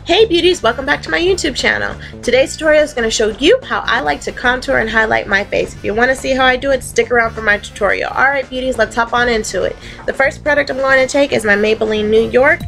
Hey beauties, welcome back to my YouTube channel. Today's tutorial is going to show you how I like to contour and highlight my face. If you want to see how I do it, stick around for my tutorial. Alright beauties, let's hop on into it. The first product I'm going to take is my Maybelline New York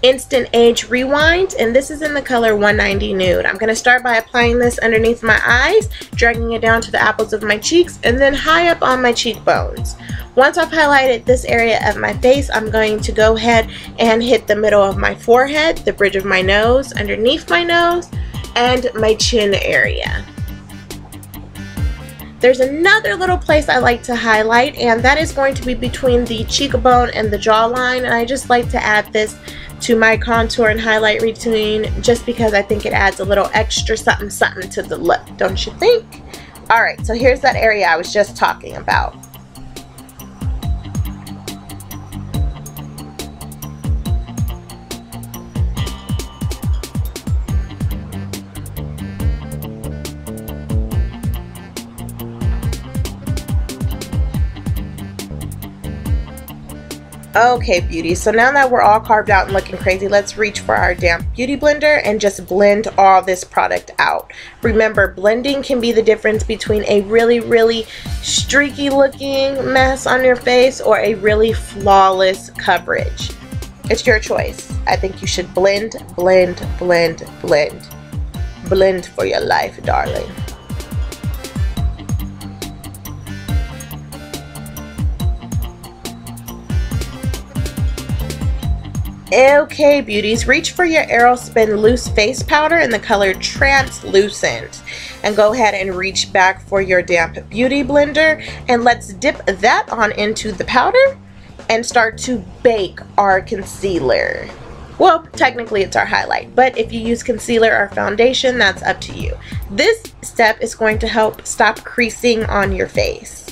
Instant Age Rewind, and this is in the color 190 Nude. I'm going to start by applying this underneath my eyes, dragging it down to the apples of my cheeks, and then high up on my cheekbones. Once I've highlighted this area of my face, I'm going to go ahead and hit the middle of my forehead, the bridge of my nose, underneath my nose, and my chin area. There's another little place I like to highlight, and that is going to be between the cheekbone and the jawline, and I just like to add this to my contour and highlight routine just because I think it adds a little extra something to the look, don't you think? Alright, so here's that area I was just talking about. Okay beauties, so now that we're all carved out and looking crazy, let's reach for our damp beauty blender and just blend all this product out. Remember, blending can be the difference between a really streaky looking mess on your face or a really flawless coverage. It's your choice. I think you should blend for your life, darling. Okay beauties, reach for your Airspun loose face powder in the color Translucent and go ahead and reach back for your damp beauty blender, and let's dip that on into the powder and start to bake our concealer. Well, technically it's our highlight, but if you use concealer or foundation, that's up to you. This step is going to help stop creasing on your face.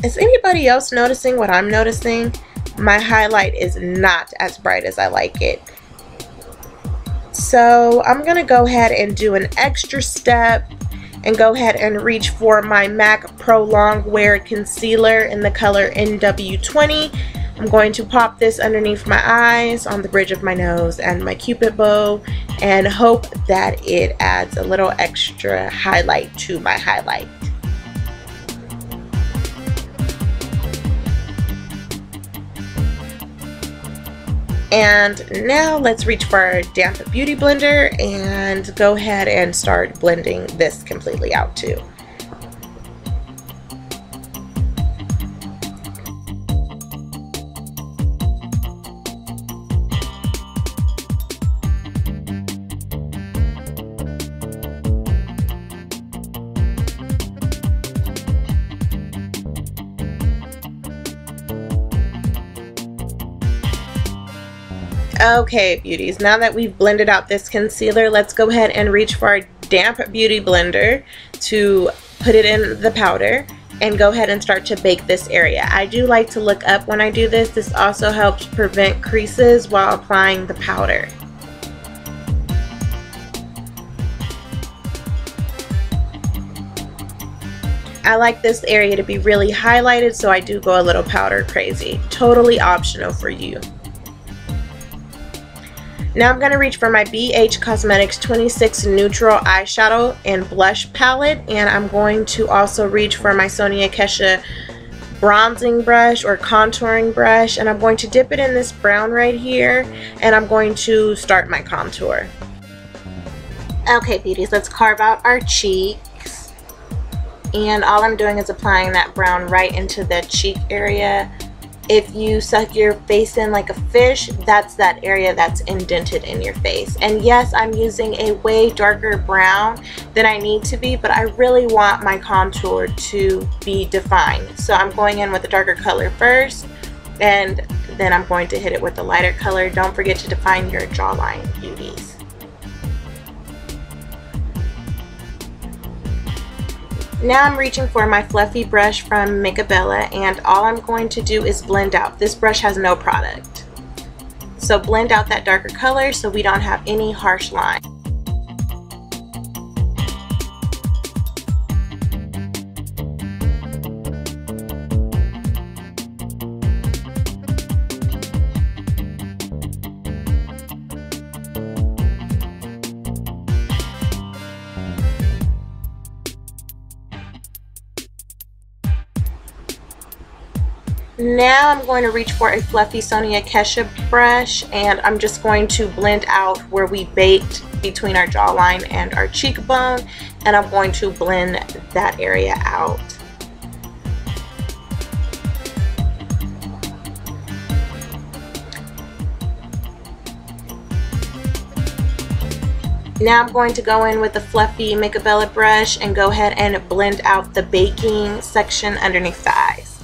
Is anybody else noticing what I'm noticing? My highlight is not as bright as I like it. So I'm going to go ahead and do an extra step and go ahead and reach for my MAC Pro-Longwear Concealer in the color NW20. I'm going to pop this underneath my eyes, on the bridge of my nose, and my cupid bow, and hope that it adds a little extra highlight to my highlight. And now let's reach for our damp beauty blender and go ahead and start blending this completely out too. Okay beauties, now that we've blended out this concealer, let's go ahead and reach for our damp beauty blender to put it in the powder and go ahead and start to bake this area. I do like to look up when I do this. This also helps prevent creases while applying the powder. I like this area to be really highlighted, so I do go a little powder crazy. Totally optional for you. Now I'm going to reach for my BH Cosmetics 26 Neutral Eyeshadow and Blush Palette, and I'm going to also reach for my Sonia Keshia bronzing brush or contouring brush, and I'm going to dip it in this brown right here, and I'm going to start my contour. Okay beauties, let's carve out our cheeks, and all I'm doing is applying that brown right into the cheek area. If you suck your face in like a fish, that's that area that's indented in your face. And yes, I'm using a way darker brown than I need to be, but I really want my contour to be defined. So I'm going in with a darker color first, and then I'm going to hit it with a lighter color. Don't forget to define your jawline, beauties. Now I'm reaching for my fluffy brush from Maybelline, and all I'm going to do is blend out. This brush has no product. So blend out that darker color so we don't have any harsh lines. Now I'm going to reach for a fluffy Sonia Kesha brush, and I'm just going to blend out where we baked between our jawline and our cheekbone, and I'm going to blend that area out. Now I'm going to go in with a fluffy Maybelline brush and go ahead and blend out the baking section underneath the eyes.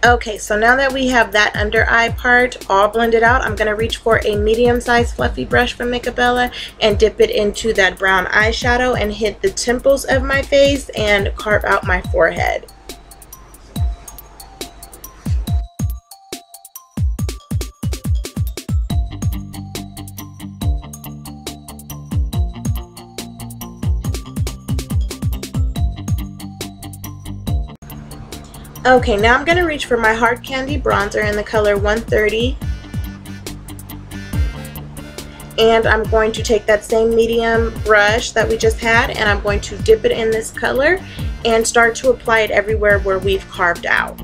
Okay, so now that we have that under eye part all blended out, I'm going to reach for a medium-sized fluffy brush from Maybelline and dip it into that brown eyeshadow and hit the temples of my face and carve out my forehead. Okay, now I'm going to reach for my Hard Candy bronzer in the color 130, and I'm going to take that same medium brush that we just had and I'm going to dip it in this color and start to apply it everywhere where we've carved out.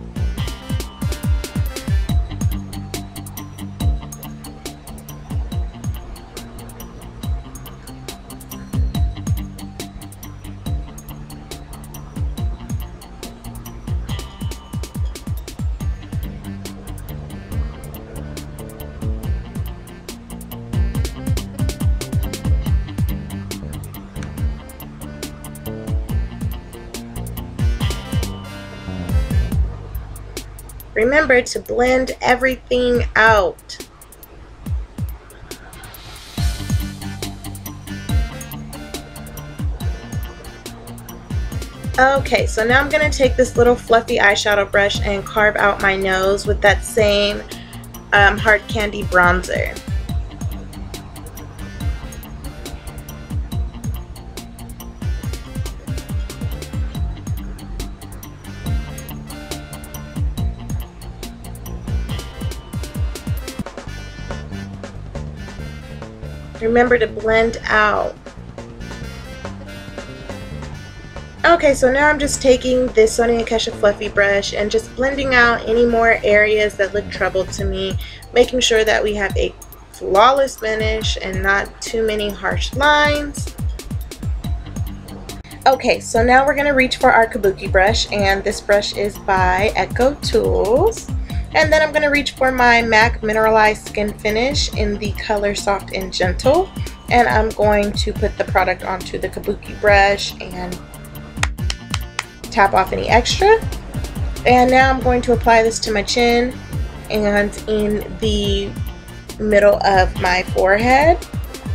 Remember to blend everything out. Okay, so now I'm going to take this little fluffy eyeshadow brush and carve out my nose with that same Hard Candy bronzer. Remember to blend out. Okay, so now I'm just taking this Sonia Kesha fluffy brush and just blending out any more areas that look troubled to me, making sure that we have a flawless finish and not too many harsh lines. Okay, so now we're going to reach for our kabuki brush, and this brush is by Echo Tools. And then I'm going to reach for my MAC Mineralized Skin Finish in the color Soft and Gentle. And I'm going to put the product onto the kabuki brush and tap off any extra. And now I'm going to apply this to my chin and in the middle of my forehead.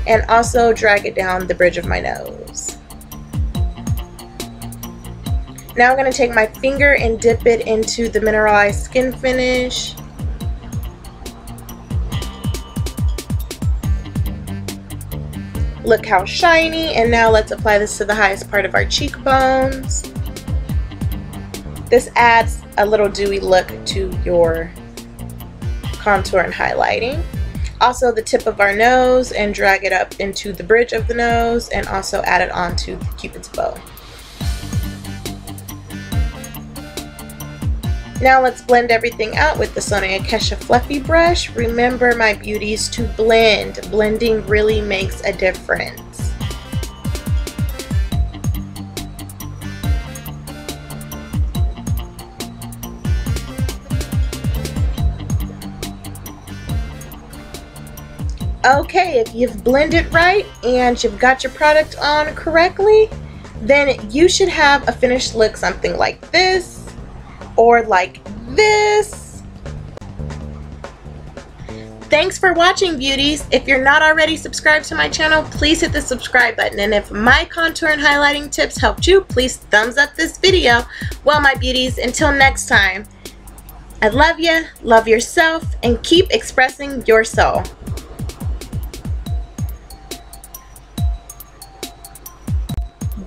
And also drag it down the bridge of my nose. Now I'm going to take my finger and dip it into the mineralized skin finish. Look how shiny, and now let's apply this to the highest part of our cheekbones. This adds a little dewy look to your contour and highlighting. Also the tip of our nose, and drag it up into the bridge of the nose, and also add it onto the Cupid's bow. Now let's blend everything out with the Sonia Kesha fluffy brush. Remember, my beauties, to blend. Blending really makes a difference. Okay, if you've blended right and you've got your product on correctly, then you should have a finished look something like this. Or like this. Thanks for watching, beauties. If you're not already subscribed to my channel, please hit the subscribe button. And if my contour and highlighting tips helped you, please thumbs up this video. Well, my beauties, until next time, I love you, love yourself, and keep expressing your soul.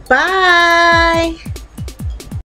Bye.